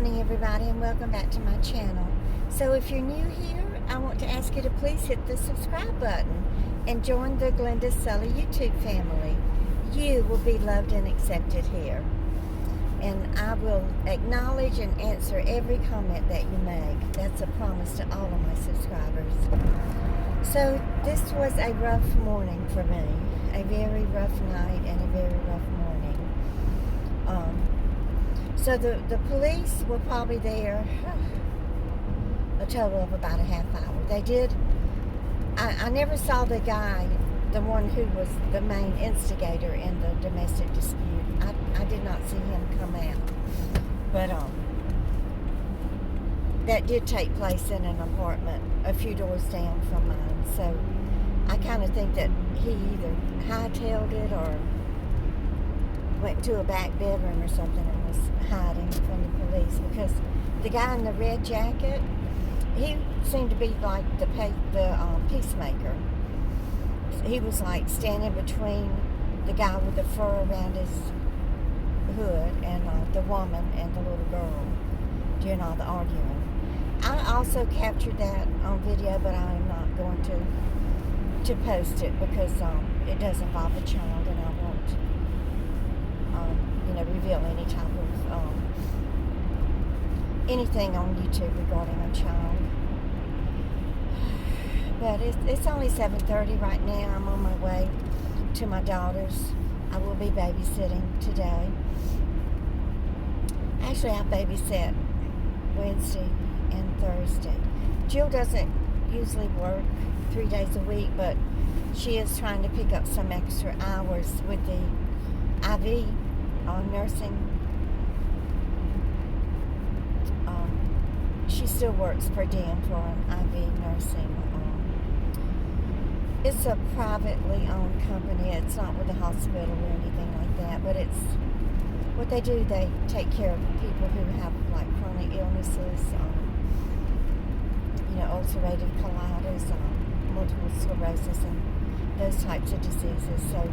morning, everybody, and welcome back to my channel. So if you're new here, I want to ask you to please hit the subscribe button and join the Glenda Sully YouTube family. You will be loved and accepted here, and I will acknowledge and answer every comment that you make. That's a promise to all of my subscribers. So this was a rough morning for me, a very rough night and a very rough morning. So the police were probably there a total of about a half hour. They did, I never saw the guy, the one who was the main instigator in the domestic dispute. I did not see him come out. But that did take place in an apartment a few doors down from mine. So I kind of think that he either hightailed it or went to a back bedroom or something and was hiding from the police, because the guy in the red jacket, he seemed to be like the peacemaker. He was like standing between the guy with the fur around his hood and the woman and the little girl during all the arguing. I also captured that on video, but I am not going to post it because it does involve a child, and I won't reveal any type of anything on YouTube regarding a child. But it's only 7:30 right now. I'm on my way to my daughter's. I will be babysitting today. Actually, I babysit Wednesday and Thursday. Jill doesn't usually work 3 days a week, but she is trying to pick up some extra hours with the IV nursing. She still works per diem for an IV nursing. It's a privately owned company. It's not with a hospital or anything like that, but it's what they do. They take care of people who have like chronic illnesses, ulcerative colitis, multiple sclerosis, and those types of diseases. So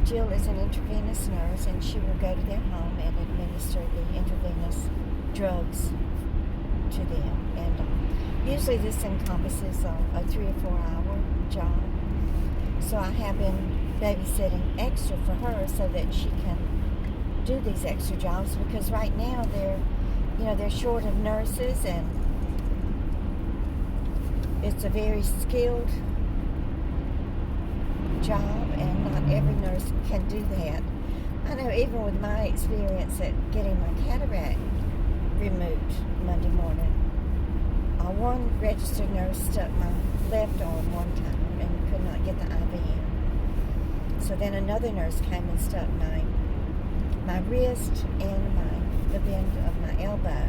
Jill is an intravenous nurse, and she will go to their home and administer the intravenous drugs to them. And usually this encompasses a 3 or 4 hour job. So I have been babysitting extra for her so that she can do these extra jobs, because right now they're short of nurses, and it's a very skilled job, and not every nurse can do that. I know even with my experience at getting my cataract removed Monday morning, one registered nurse stuck my left arm one time and could not get the IV in. So then another nurse came and stuck my wrist and the bend of my elbow.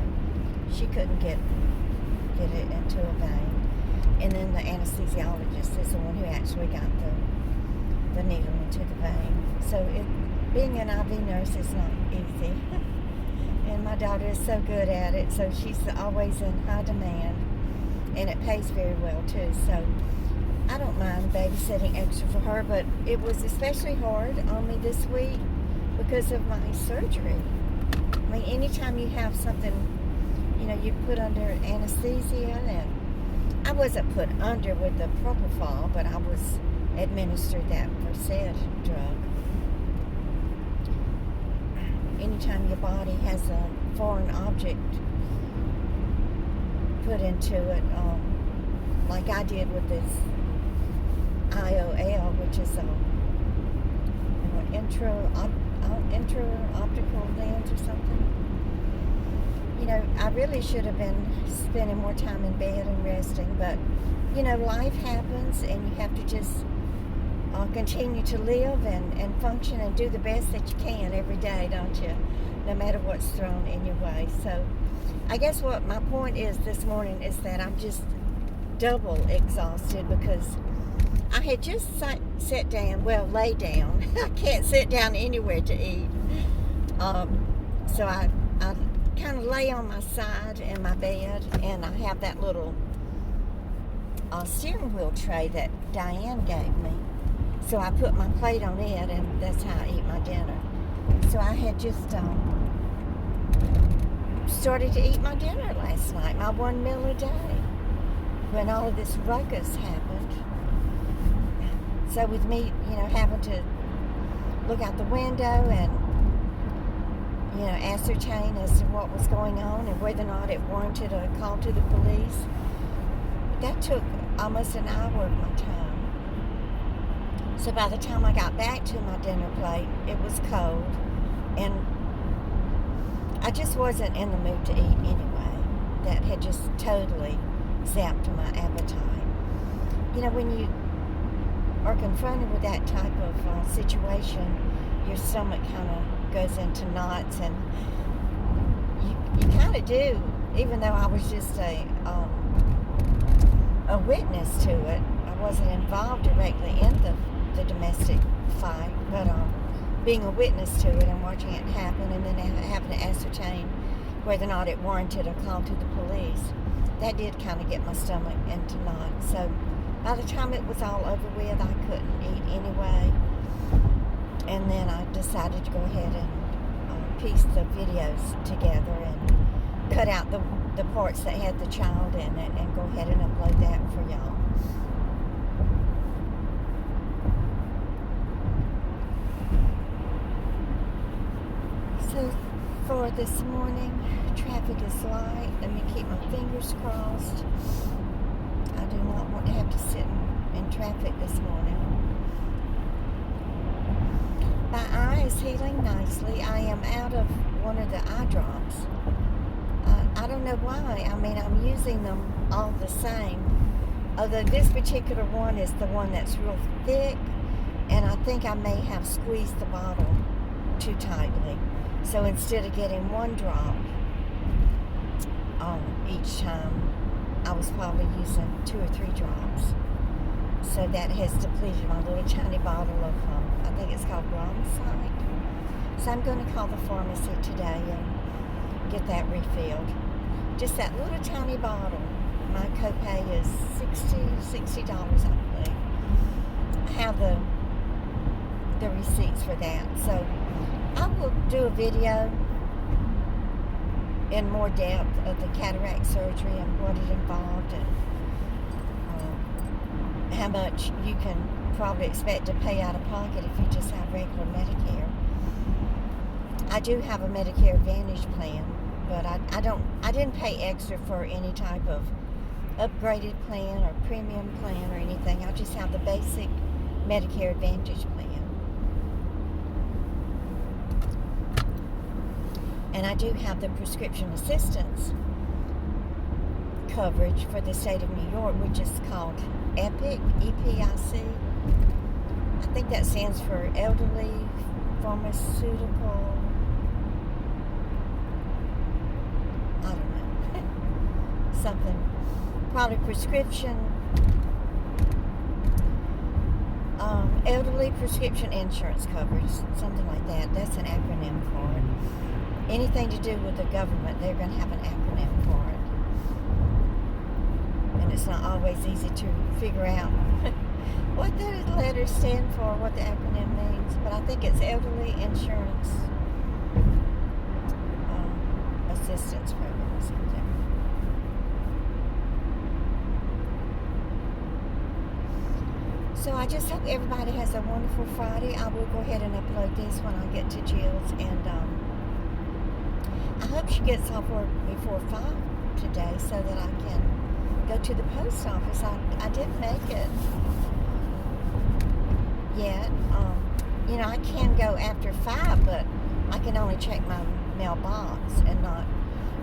She couldn't get it into a vein. And then the anesthesiologist is the one who actually got the needle into the vein. So being an IV nurse is not easy. And my daughter is so good at it, so she's always in high demand, and it pays very well too. So I don't mind babysitting extra for her, but it was especially hard on me this week because of my surgery. I mean, anytime you have something, you put under anesthesia, and I wasn't put under with the propofol, but I was administered that Versed drug. Anytime your body has a foreign object put into it, like I did with this IOL, which is intra-optical lens or something. I really should have been spending more time in bed and resting, but life happens, and you have to just continue to live and function and do the best that you can every day, don't you? No matter what's thrown in your way. So I guess what my point is this morning is that I'm just double exhausted, because I had just sat down, lay down. I can't sit down anywhere to eat. So I kind of lay on my side in my bed, and I have that little steering wheel tray that Diane gave me. So I put my plate on it, and that's how I eat my dinner. So I had just started to eat my dinner last night, my one meal a day, when all of this ruckus happened. So with me, having to look out the window and, ascertain as to what was going on and whether or not it warranted a call to the police, that took almost an hour of my time. So by the time I got back to my dinner plate, it was cold, and I just wasn't in the mood to eat anyway. That had just totally zapped my appetite. When you are confronted with that type of situation, your stomach kind of goes into knots, and you kind of do, even though I was just a witness to it. I wasn't involved directly in the domestic fight, but being a witness to it and watching it happen, and then having to ascertain whether or not it warranted a call to the police, that did kind of get my stomach into knots. So by the time it was all over with, I couldn't eat anyway. And then I decided to go ahead and piece the videos together and cut out the parts that had the child in it and go ahead and upload that for y'all. So for this morning, traffic is light. Let me keep my fingers crossed. I do not want to have to sit in traffic this morning. My eye is healing nicely. I am out of one of the eye drops. I don't know why. I'm using them all the same. Although this particular one is the one that's real thick, and I think I may have squeezed the bottle too tightly. So instead of getting one drop each time, I was probably using 2 or 3 drops. So that has depleted my little tiny bottle of, I think it's called Bromsite. So I'm going to call the pharmacy today and get that refilled. Just that little tiny bottle. My copay is $60, I believe. I have the receipts for that. So I will do a video in more depth of the cataract surgery and what it involved, and how much you can probably expect to pay out of pocket if you just have regular Medicare. I do have a Medicare Advantage plan, but I didn't pay extra for any type of upgraded plan or premium plan or anything. I just have the basic Medicare Advantage plan. And I do have the prescription assistance coverage for the state of New York, which is called EPIC, E-P-I-C. I think that stands for Elderly Pharmaceutical, I don't know, something, probably prescription, Elderly Prescription Insurance Coverage, something like that. That's an acronym for it. Anything to do with the government, they're going to have an acronym for it. And it's not always easy to figure out what the letters stand for, what the acronym means. But I think it's Elderly Insurance Assistance Program or something. So I just hope everybody has a wonderful Friday. I will go ahead and upload this when I get to Jill's, and I hope she gets off work before 5 today so that I can go to the post office. I didn't make it yet. I can go after 5, but I can only check my mailbox and not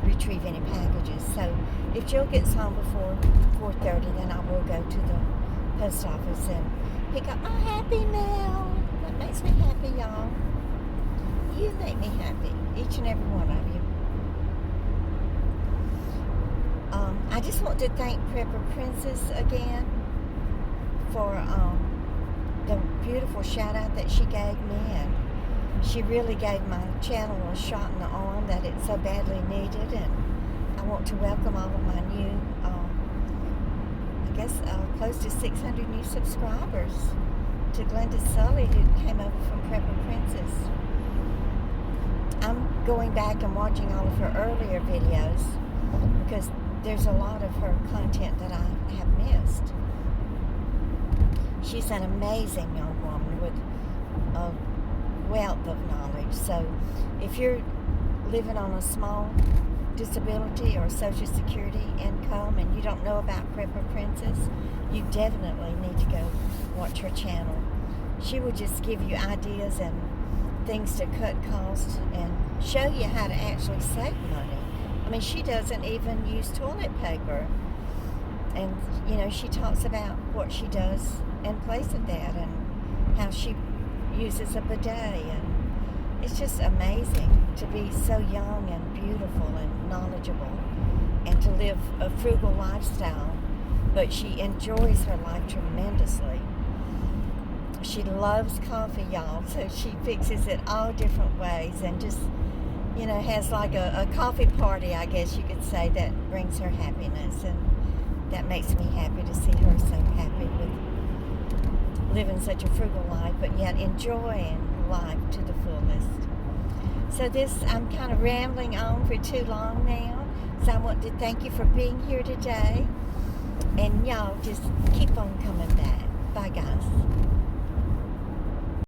retrieve any packages. So if Jill gets home before 4:30, then I will go to the post office and pick up my happy mail. That makes me happy, y'all. You make me happy, each and every one of you. I just want to thank Prepper Princess again for the beautiful shout out that she gave me, and she really gave my channel a shot in the arm that it so badly needed. And I want to welcome all of my new, close to 600 new subscribers to Glenda Sully, who came over from Prepper Princess. I'm going back and watching all of her earlier videos, because there's a lot of her content that I have missed. She's an amazing young woman with a wealth of knowledge. So if you're living on a small disability or Social Security income and you don't know about Prepper Princess, you definitely need to go watch her channel. She will just give you ideas and things to cut costs and show you how to actually save money. I mean, she doesn't even use toilet paper. And, you know, she talks about what she does in place of that and how she uses a bidet. And it's just amazing to be so young and beautiful and knowledgeable and to live a frugal lifestyle. But she enjoys her life tremendously. She loves coffee, y'all, so she fixes it all different ways and just, you know, has like a coffee party, I guess you could say, that brings her happiness. And that makes me happy to see her so happy with living such a frugal life, but yet enjoying life to the fullest. So I'm kind of rambling on for too long now. So I want to thank you for being here today. And y'all just keep on coming back. Bye, guys.